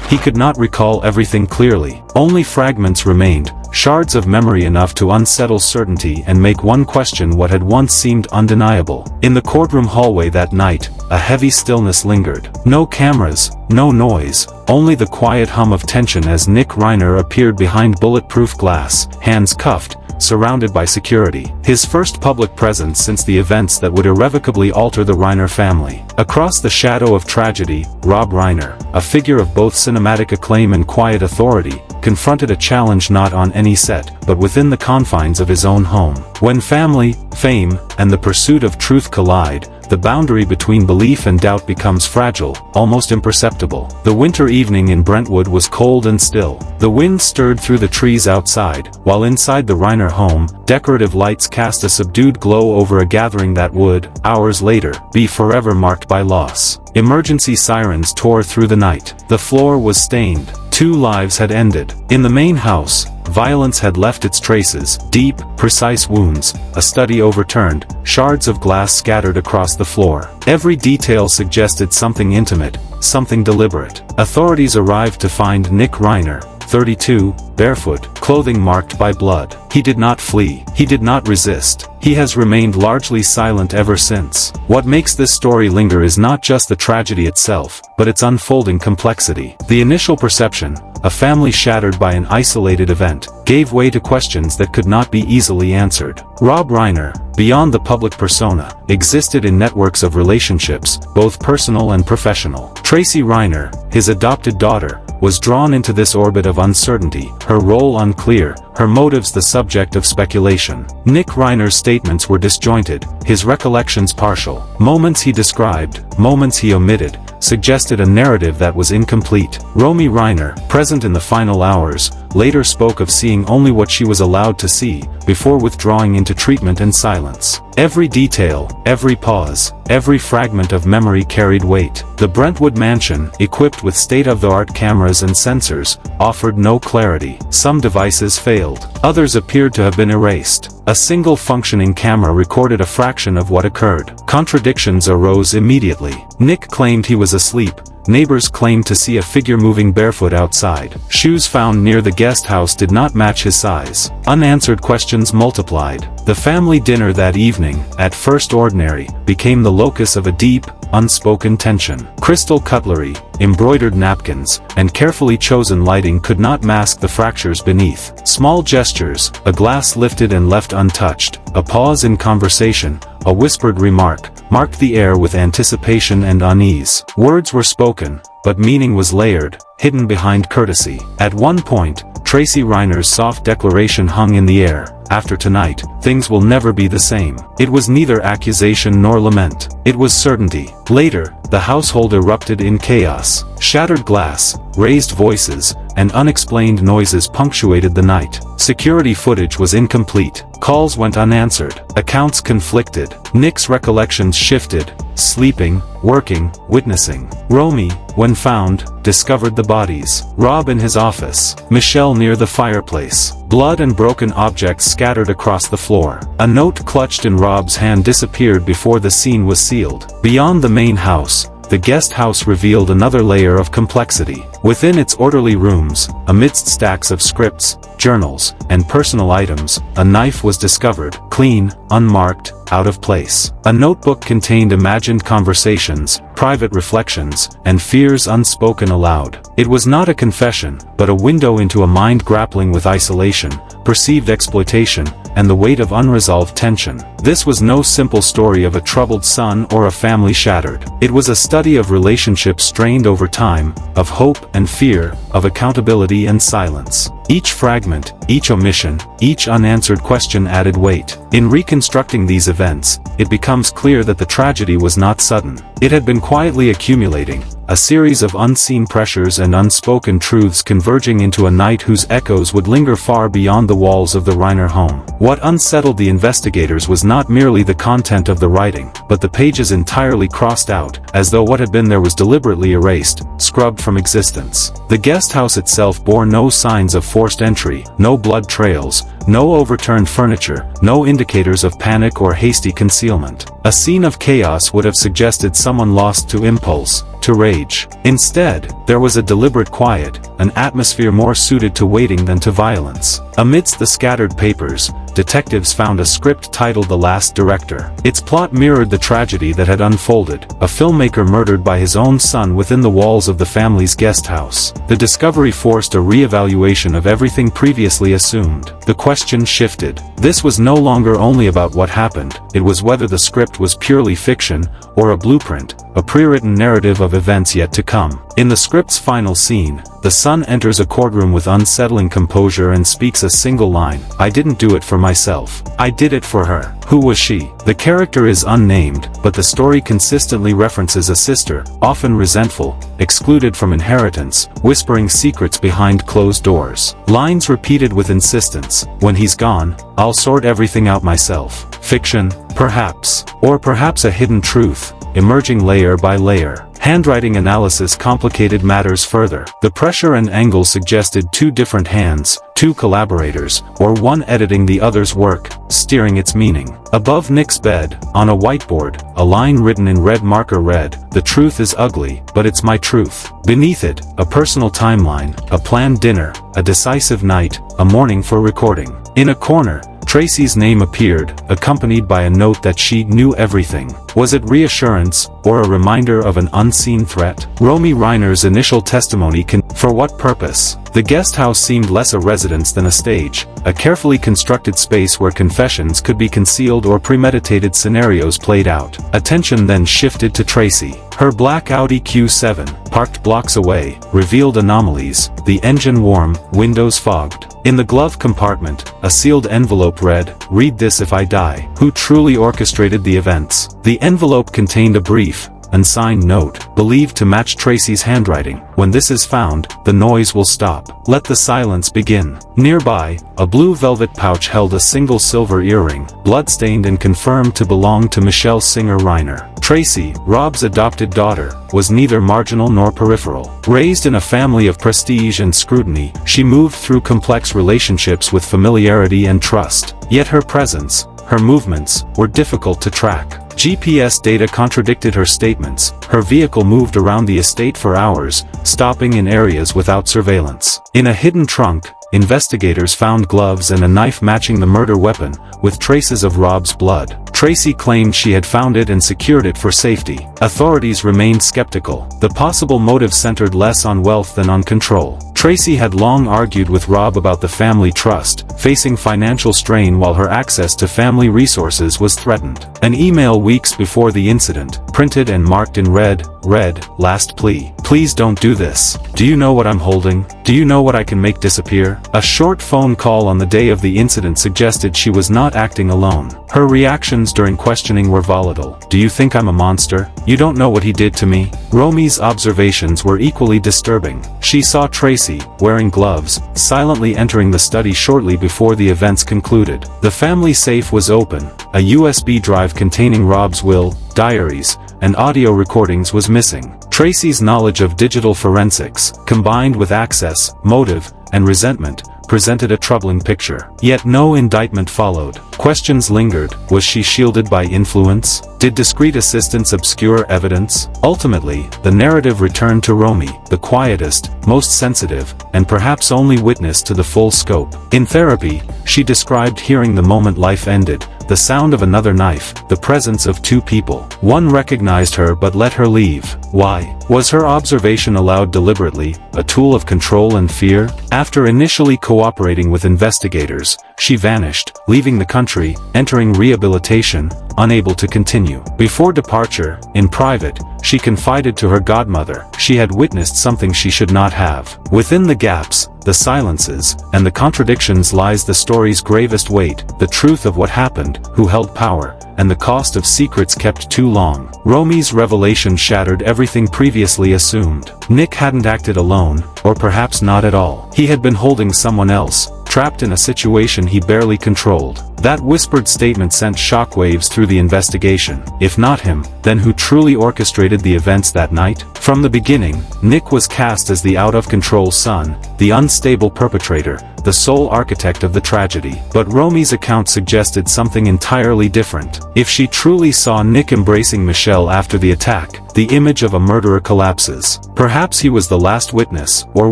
He could not recall everything clearly. Only fragments remained, shards of memory enough to unsettle certainty and make one question what had once seemed undeniable. In the courtroom hallway that night, a heavy stillness lingered. No cameras, no noise, only the quiet hum of tension as Nick Reiner appeared behind bulletproof glass, hands cuffed, surrounded by security. His first public presence since the events that would irrevocably alter the Reiner family. Across the shadow of tragedy, Rob Reiner, a figure of both cinematic acclaim and quiet authority, confronted a challenge not on any set, but within the confines of his own home. When family, fame, and the pursuit of truth collide, the boundary between belief and doubt becomes fragile, almost imperceptible. The winter evening in Brentwood was cold and still. The wind stirred through the trees outside, while inside the Reiner home, decorative lights cast a subdued glow over a gathering that would, hours later, be forever marked by loss. Emergency sirens tore through the night. The floor was stained. 2 lives had ended. In the main house, violence had left its traces, deep, precise wounds, a study overturned, shards of glass scattered across the floor. Every detail suggested something intimate, something deliberate. Authorities arrived to find Nick Reiner, 32, barefoot, clothing marked by blood. He did not flee. He did not resist. He has remained largely silent ever since. What makes this story linger is not just the tragedy itself, but its unfolding complexity. The initial perception, a family shattered by an isolated event, gave way to questions that could not be easily answered. Rob Reiner, beyond the public persona, existed in networks of relationships, both personal and professional. Tracy Reiner, his adopted daughter, was drawn into this orbit of uncertainty, her role unclear, her motives the subject of speculation. Nick Reiner's statements were disjointed, his recollections partial. Moments he described, moments he omitted, suggested a narrative that was incomplete. Romy Reiner, present in the final hours, later spoke of seeing only what she was allowed to see, before withdrawing into treatment and silence. Every detail, every pause, every fragment of memory carried weight. The Brentwood mansion, equipped with state-of-the-art cameras and sensors, offered no clarity. Some devices failed. Others appeared to have been erased. A single functioning camera recorded a fraction of what occurred. Contradictions arose immediately. Nick claimed he was asleep. Neighbors claimed to see a figure moving barefoot outside. Shoes found near the guest house did not match his size. Unanswered questions multiplied. The family dinner that evening, at first ordinary, became the locus of a deep, unspoken tension. Crystal cutlery, embroidered napkins, and carefully chosen lighting could not mask the fractures beneath. Small gestures, a glass lifted and left untouched, a pause in conversation, a whispered remark, marked the air with anticipation and unease. Words were spoken, but meaning was layered, hidden behind courtesy. At one point, Tracy Reiner's soft declaration hung in the air: "After tonight, things will never be the same." It was neither accusation nor lament. It was certainty. Later, the household erupted in chaos. Shattered glass, raised voices, and unexplained noises punctuated the night. Security footage was incomplete. Calls went unanswered. Accounts conflicted. Nick's recollections shifted: sleeping, working, witnessing. Romy, when found, discovered the bodies. Rob in his office. Michelle near the fireplace. Blood and broken objects scattered across the floor. A note clutched in Rob's hand disappeared before the scene was sealed. Beyond the main house, the guest house revealed another layer of complexity. Within its orderly rooms, amidst stacks of scripts, journals, and personal items, a knife was discovered, clean, unmarked, out of place. A notebook contained imagined conversations, private reflections, and fears unspoken aloud. It was not a confession, but a window into a mind grappling with isolation, perceived exploitation, and the weight of unresolved tension. This was no simple story of a troubled son or a family shattered. It was a study of relationships strained over time, of hope and fear, of accountability and silence. Each fragment, each omission, each unanswered question added weight. In reconstructing these events, it becomes clear that the tragedy was not sudden. It had been quietly accumulating, a series of unseen pressures and unspoken truths converging into a night whose echoes would linger far beyond the walls of the Reiner home. What unsettled the investigators was not merely the content of the writing, but the pages entirely crossed out, as though what had been there was deliberately erased, scrubbed from existence. The guest house itself bore no signs of forced entry, no blood trails, no overturned furniture, no indicators of panic or hasty concealment. A scene of chaos would have suggested someone lost to impulse, to rage. Instead, there was a deliberate quiet, an atmosphere more suited to waiting than to violence. Amidst the scattered papers, detectives found a script titled The Last Director. Its plot mirrored the tragedy that had unfolded, a filmmaker murdered by his own son within the walls of the family's guest house. The discovery forced a re-evaluation of everything previously assumed. The question shifted. This was no longer only about what happened, it was whether the script was purely fiction, or a blueprint, a pre-written narrative of events yet to come. In the script's final scene, the son enters a courtroom with unsettling composure and speaks a single line, "I didn't do it for myself. I did it for her." Who was she? The character is unnamed, but the story consistently references a sister, often resentful, excluded from inheritance, whispering secrets behind closed doors. Lines repeated with insistence, "When he's gone, I'll sort everything out myself." Fiction? Perhaps. Or perhaps a hidden truth, emerging layer by layer. Handwriting analysis complicated matters further. The pressure and angle suggested two different hands, two collaborators, or one editing the other's work, steering its meaning. Above Nick's bed, on a whiteboard, a line written in red marker read, "The truth is ugly, but it's my truth." Beneath it, a personal timeline, a planned dinner, a decisive night, a morning for recording. In a corner, Tracy's name appeared, accompanied by a note that she knew everything. Was it reassurance, or a reminder of an unseen threat? Rob Reiner's initial testimony for what purpose? The guest house seemed less a residence than a stage, a carefully constructed space where confessions could be concealed or premeditated scenarios played out. Attention then shifted to Tracy. Her black Audi Q7, parked blocks away, revealed anomalies, the engine warm, windows fogged. In the glove compartment, a sealed envelope read, "Read this if I die." Who truly orchestrated the events? The envelope contained a brief, unsigned note, believed to match Tracy's handwriting. "When this is found, the noise will stop. Let the silence begin." Nearby, a blue velvet pouch held a single silver earring, bloodstained and confirmed to belong to Michelle Singer Reiner. Tracy, Rob's adopted daughter, was neither marginal nor peripheral. Raised in a family of prestige and scrutiny, she moved through complex relationships with familiarity and trust. Yet her presence, her movements, were difficult to track. GPS data contradicted her statements. Her vehicle moved around the estate for hours, stopping in areas without surveillance. In a hidden trunk, investigators found gloves and a knife matching the murder weapon, with traces of Rob's blood. Tracy claimed she had found it and secured it for safety. Authorities remained skeptical. The possible motive centered less on wealth than on control. Tracy had long argued with Rob about the family trust, facing financial strain while her access to family resources was threatened. An email weeks before the incident, printed and marked in red, read, "Last plea. Please don't do this. Do you know what I'm holding? Do you know what I can make disappear?" A short phone call on the day of the incident suggested she was not acting alone. Her reactions during questioning were volatile. "Do you think I'm a monster? You don't know what he did to me." Romy's observations were equally disturbing. She saw Tracy, wearing gloves, silently entering the study shortly before the events concluded. The family safe was open, a USB drive containing Rob's will, diaries, and audio recordings was missing. Tracy's knowledge of digital forensics, combined with access, motive, and resentment, presented a troubling picture. Yet no indictment followed. Questions lingered. Was she shielded by influence? Did discreet assistance obscure evidence? Ultimately, the narrative returned to Romy, the quietest, most sensitive, and perhaps only witness to the full scope. In therapy, she described hearing the moment life ended, the sound of another knife, the presence of two people. One recognized her but let her leave. Why? Was her observation allowed deliberately, a tool of control and fear? After initially cooperating with investigators, she vanished, leaving the country, entering rehabilitation, unable to continue. Before departure, in private, she confided to her godmother, she had witnessed something she should not have. Within the gaps, the silences, and the contradictions lies the story's gravest weight, the truth of what happened, who held power, and the cost of secrets kept too long. Romy's revelation shattered everything previously assumed. Nick hadn't acted alone, or perhaps not at all. He had been holding someone else, trapped in a situation he barely controlled. That whispered statement sent shockwaves through the investigation. If not him, then who truly orchestrated the events that night? From the beginning, Nick was cast as the out-of-control son, the unstable perpetrator, the sole architect of the tragedy. But Romy's account suggested something entirely different. If she truly saw Nick embracing Michelle after the attack, the image of a murderer collapses. Perhaps he was the last witness, or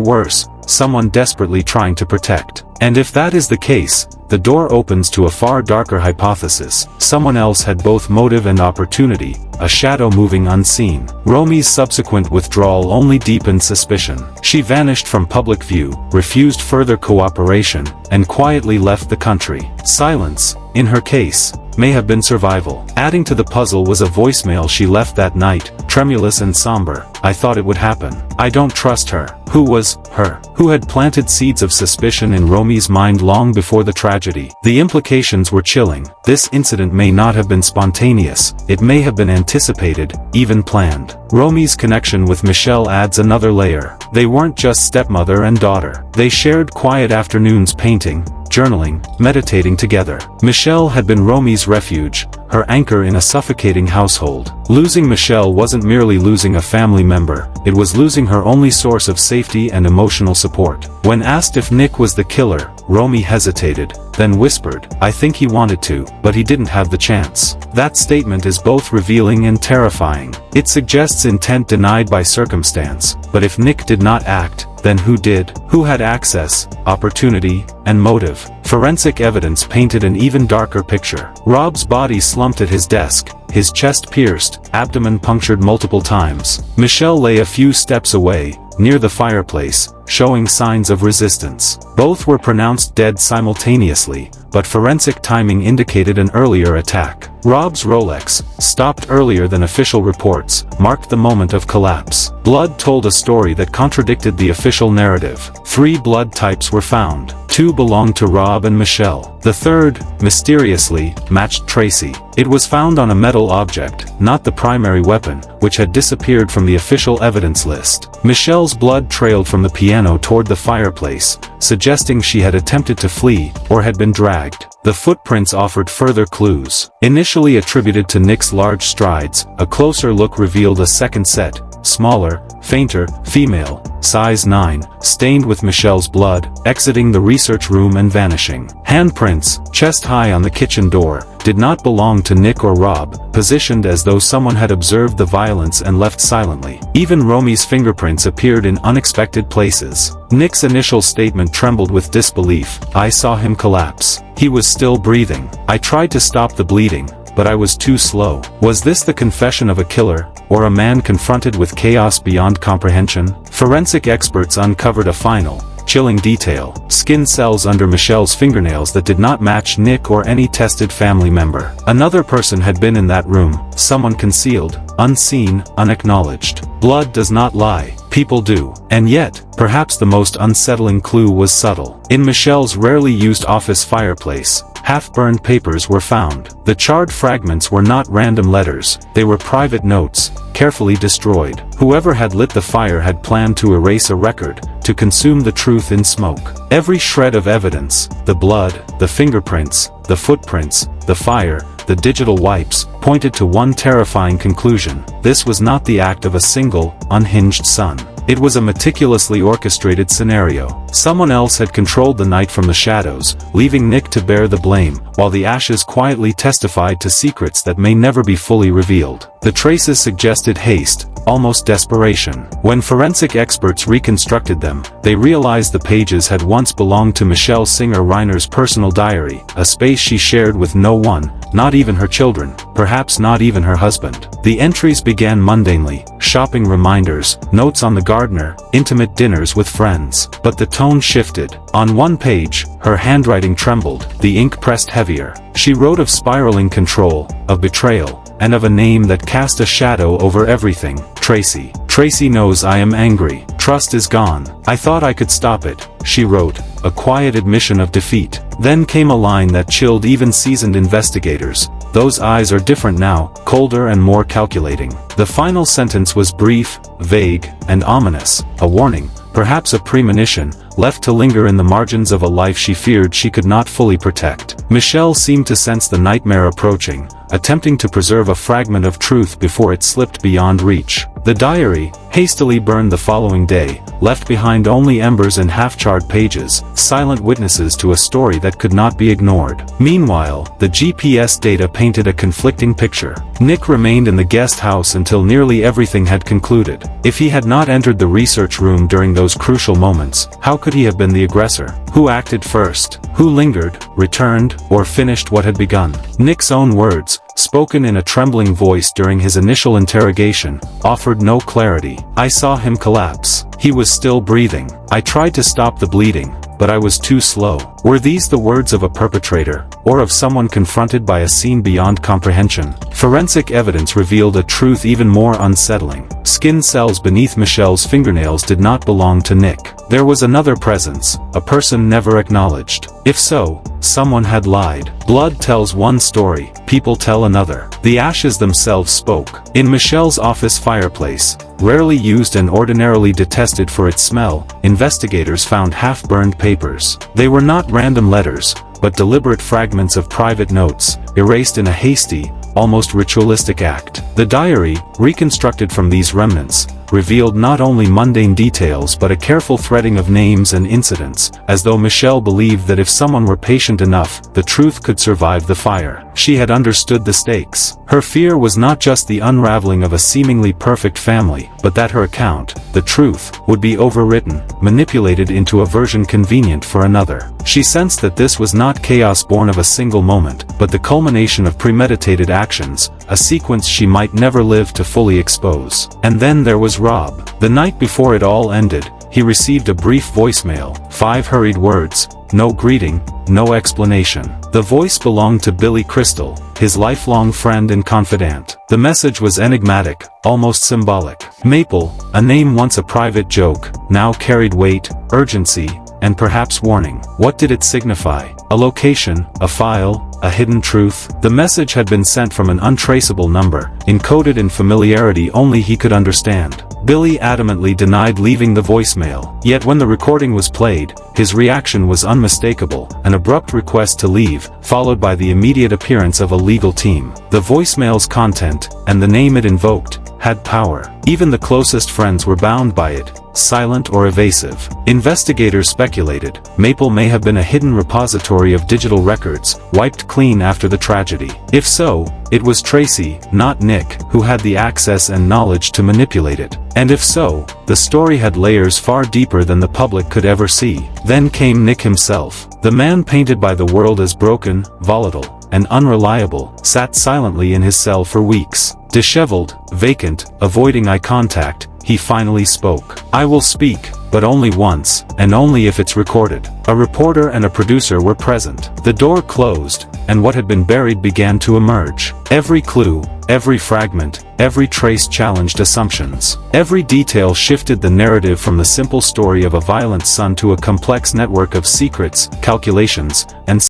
worse, someone desperately trying to protect. And if that is the case, the door opens to a far darker hypothesis. Someone else had both motive and opportunity, a shadow moving unseen. Romy's subsequent withdrawal only deepened suspicion. She vanished from public view, refused further cooperation, and quietly left the country. Silence, in her case, may have been survival. Adding to the puzzle was a voicemail she left that night, tremulous and somber. "I thought it would happen. I don't trust her." Who was her? Who had planted seeds of suspicion in Romy's mind long before the tragedy? The implications were chilling. This incident may not have been spontaneous. It may have been anticipated, even planned. Romy's connection with Michelle adds another layer. They weren't just stepmother and daughter. They shared quiet afternoons painting, journaling, meditating together. Michelle had been Romy's refuge, her anchor in a suffocating household. Losing Michelle wasn't merely losing a family member, it was losing her only source of safety and emotional support. When asked if Nick was the killer, Romy hesitated, then whispered, "I think he wanted to, but he didn't have the chance." That statement is both revealing and terrifying. It suggests intent denied by circumstance, but if Nick did not act, then who did? Who had access, opportunity, and motive? Forensic evidence painted an even darker picture. Rob's body slumped at his desk, his chest pierced, abdomen punctured multiple times. Michelle lay a few steps away, near the fireplace, showing signs of resistance. Both were pronounced dead simultaneously, but forensic timing indicated an earlier attack. Rob's Rolex, stopped earlier than official reports, marked the moment of collapse. Blood told a story that contradicted the official narrative. 3 blood types were found. 2 belonged to Rob and Michelle. The third, mysteriously, matched Tracy. It was found on a metal object, not the primary weapon, which had disappeared from the official evidence list. Michelle's blood trailed from the piano toward the fireplace, suggesting she had attempted to flee, or had been dragged. The footprints offered further clues. Initially attributed to Nick's large strides, a closer look revealed a second set, smaller, fainter, female, size 9, stained with Michelle's blood, exiting the research room and vanishing. Handprints, chest high on the kitchen door, did not belong to Nick or Rob, positioned as though someone had observed the violence and left silently. Even Romy's fingerprints appeared in unexpected places. Nick's initial statement trembled with disbelief. "I saw him collapse. He was still breathing. I tried to stop the bleeding, but I was too slow." Was this the confession of a killer, or a man confronted with chaos beyond comprehension? Forensic experts uncovered a final, chilling detail: skin cells under Michelle's fingernails that did not match Nick or any tested family member. Another person had been in that room, someone concealed, unseen, unacknowledged. Blood does not lie, people do. And yet, perhaps the most unsettling clue was subtle. In Michelle's rarely used office fireplace, half-burned papers were found. The charred fragments were not random letters, they were private notes, carefully destroyed. Whoever had lit the fire had planned to erase a record, to consume the truth in smoke. Every shred of evidence, the blood, the fingerprints, the footprints, the fire, the digital wipes, pointed to one terrifying conclusion: this was not the act of a single, unhinged son. It was a meticulously orchestrated scenario. Someone else had controlled the night from the shadows, leaving Nick to bear the blame, while the ashes quietly testified to secrets that may never be fully revealed. The traces suggested haste, almost desperation. When forensic experts reconstructed them, they realized the pages had once belonged to Michelle Singer Reiner's personal diary, a space she shared with no one, not even her children, perhaps not even her husband. The entries began mundanely, shopping reminders, notes on the gardener, intimate dinners with friends. But the tone shifted. On one page, her handwriting trembled, the ink pressed heavier. She wrote of spiraling control, of betrayal, and of a name that cast a shadow over everything: Tracy. "Tracy knows I am angry. Trust is gone. I thought I could stop it," she wrote, a quiet admission of defeat. Then came a line that chilled even seasoned investigators: "Those eyes are different now, colder and more calculating." The final sentence was brief, vague, and ominous, a warning, perhaps a premonition, left to linger in the margins of a life she feared she could not fully protect. Michelle seemed to sense the nightmare approaching, attempting to preserve a fragment of truth before it slipped beyond reach. The diary, hastily burned the following day, left behind only embers and half-charred pages, silent witnesses to a story that could not be ignored. Meanwhile, the GPS data painted a conflicting picture. Nick remained in the guest house until nearly everything had concluded. If he had not entered the research room during those crucial moments, how could he have been the aggressor? Who acted first? Who lingered, returned, or finished what had begun? Nick's own words, spoken in a trembling voice during his initial interrogation, offered no clarity. "I saw him collapse. He was still breathing. I tried to stop the bleeding, but I was too slow." Were these the words of a perpetrator, or of someone confronted by a scene beyond comprehension? Forensic evidence revealed a truth even more unsettling. Skin cells beneath Michelle's fingernails did not belong to Nick. There was another presence, a person never acknowledged. If so, someone had lied. Blood tells one story, people tell another. The ashes themselves spoke. In Michelle's office fireplace, rarely used and ordinarily detested for its smell, investigators found half-burned papers. They were not random letters, but deliberate fragments of private notes, erased in a hasty, almost ritualistic act. The diary, reconstructed from these remnants, revealed not only mundane details but a careful threading of names and incidents, as though Michelle believed that if someone were patient enough, the truth could survive the fire. She had understood the stakes. Her fear was not just the unraveling of a seemingly perfect family, but that her account, the truth, would be overwritten, manipulated into a version convenient for another. She sensed that this was not chaos born of a single moment, but the culmination of premeditated actions, a sequence she might never live to fully expose. And then there was Rob. The night before it all ended, he received a brief voicemail, 5 hurried words, no greeting, no explanation. The voice belonged to Billy Crystal, his lifelong friend and confidant. The message was enigmatic, almost symbolic. Maple, a name once a private joke, now carried weight, urgency, and perhaps warning. What did it signify? A location, a file, a hidden truth? The message had been sent from an untraceable number, encoded in familiarity only he could understand. Billy adamantly denied leaving the voicemail, yet when the recording was played, his reaction was unmistakable, an abrupt request to leave, followed by the immediate appearance of a legal team. The voicemail's content, and the name it invoked, had power. Even the closest friends were bound by it, silent or evasive. Investigators speculated, Maple may have been a hidden repository of digital records, wiped clean after the tragedy. If so, it was Tracy, not Nick, who had the access and knowledge to manipulate it. And if so, the story had layers far deeper than the public could ever see. Then came Nick himself. The man painted by the world as broken, volatile, and unreliable, sat silently in his cell for weeks. Disheveled, vacant, avoiding eye contact, he finally spoke. "I will speak, but only once, and only if it's recorded." A reporter and a producer were present. The door closed, and what had been buried began to emerge. Every clue, every fragment, every trace challenged assumptions. Every detail shifted the narrative from the simple story of a violent son to a complex network of secrets, calculations, and